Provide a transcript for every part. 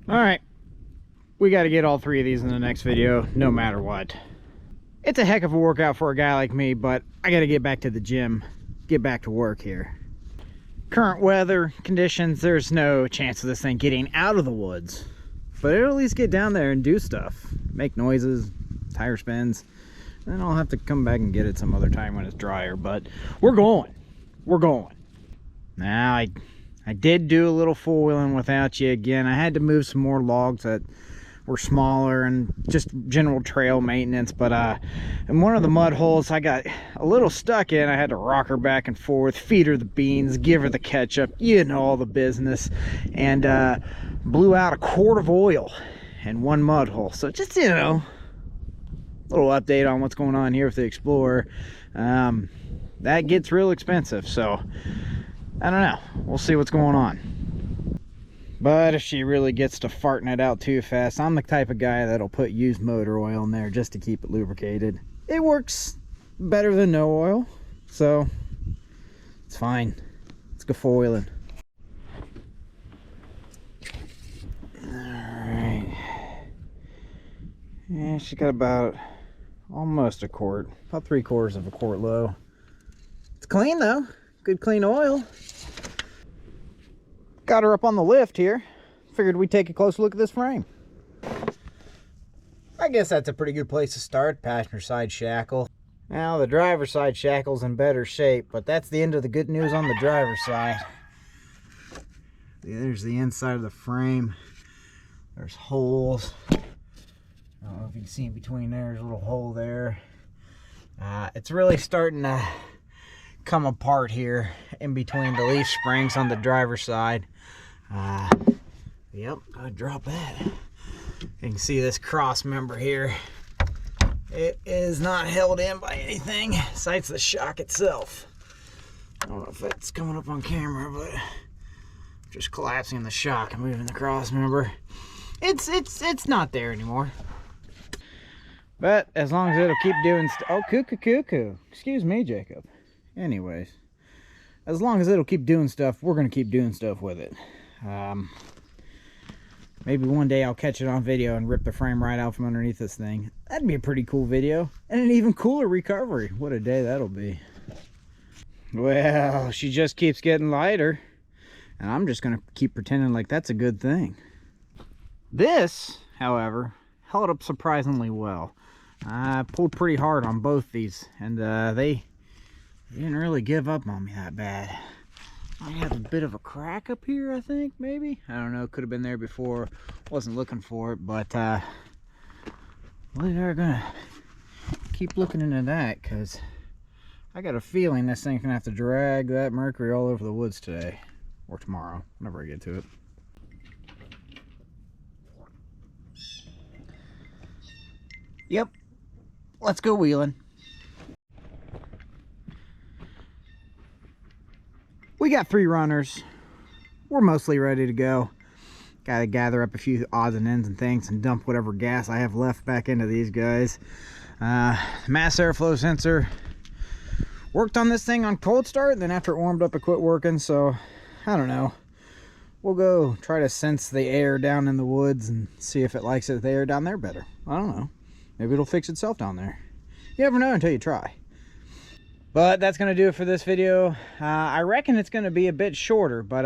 All right, we got to get all 3 of these in the next video, no matter what. It's a heck of a workout for a guy like me, but I got to get back to the gym, get back to work here. Current weather conditions, there's no chance of this thing getting out of the woods, but it'll at least get down there and do stuff, make noises, tire spins. Then I'll have to come back and get it some other time when it's drier, but we're going. Now, I did do a little four-wheeling without you again. I had to move some more logs that were smaller and just general trail maintenance, but in one of the mud holes I got a little stuck in. I had to rock her back and forth, feed her the beans, give her the ketchup, you know, all the business, and blew out a quart of oil in one mud hole. So just, you know, little update on what's going on here with the Explorer. That gets real expensive, so I don't know, we'll see what's going on. But if she really gets to farting it out too fast, I'm the type of guy that'll put used motor oil in there just to keep it lubricated. It works better than no oil, so it's fine. Let's go four-wheeling. Alright, yeah, she got about almost a quart, about 3/4 of a quart low. It's clean though, good clean oil. Got her up on the lift here. Figured we'd take a close look at this frame. I guess that's a pretty good place to start. Passenger side shackle. Now the driver's side shackle's in better shape, but that's the end of the good news on the driver's side. There's the inside of the frame. There's holes. I don't know if you can see in between there. There's a little hole there. It's really starting to come apart here in between the leaf springs on the driver's side. Yep, go drop that. You can see this cross member here. It is not held in by anything besides the shock itself. I don't know if that's coming up on camera, but just collapsing the shock and moving the cross member. It's not there anymore. But as long as it'll keep doing oh, cuckoo. Excuse me, Jacob. Anyways, as long as it'll keep doing stuff, we're gonna keep doing stuff with it. Maybe one day I'll catch it on video and rip the frame right out from underneath this thing. That'd be a pretty cool video, and an even cooler recovery. What a day that'll be. Well, she just keeps getting lighter, and I'm just gonna keep pretending like that's a good thing. This, however, held up surprisingly well. I pulled pretty hard on both these, and they didn't really give up on me that bad. I have a bit of a crack up here, I think, maybe. I don't know, could have been there before. Wasn't looking for it, but we are gonna keep looking into that, because I got a feeling this thing's gonna have to drag that mercury all over the woods today, or tomorrow, whenever I get to it. Yep, let's go wheeling. We got 3 runners. We're mostly ready to go. Gotta gather up a few odds and ends and things and dump whatever gas I have left back into these guys. Mass airflow sensor. Worked on this thing on cold start, then after it warmed up it quit working, so I don't know. We'll go try to sense the air down in the woods and see if it likes the air down there better. I don't know. Maybe it'll fix itself down there. You never know until you try. But that's going to do it for this video. I reckon it's going to be a bit shorter, but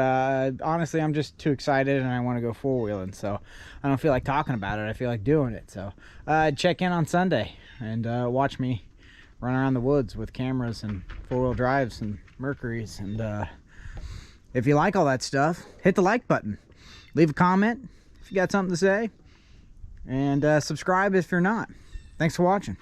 honestly, I'm just too excited and I want to go four-wheeling, so I don't feel like talking about it. I feel like doing it. So check in on Sunday and watch me run around the woods with cameras and four-wheel drives and Mercuries. And if you like all that stuff, hit the like button. Leave a comment if you got something to say. And subscribe if you're not. Thanks for watching.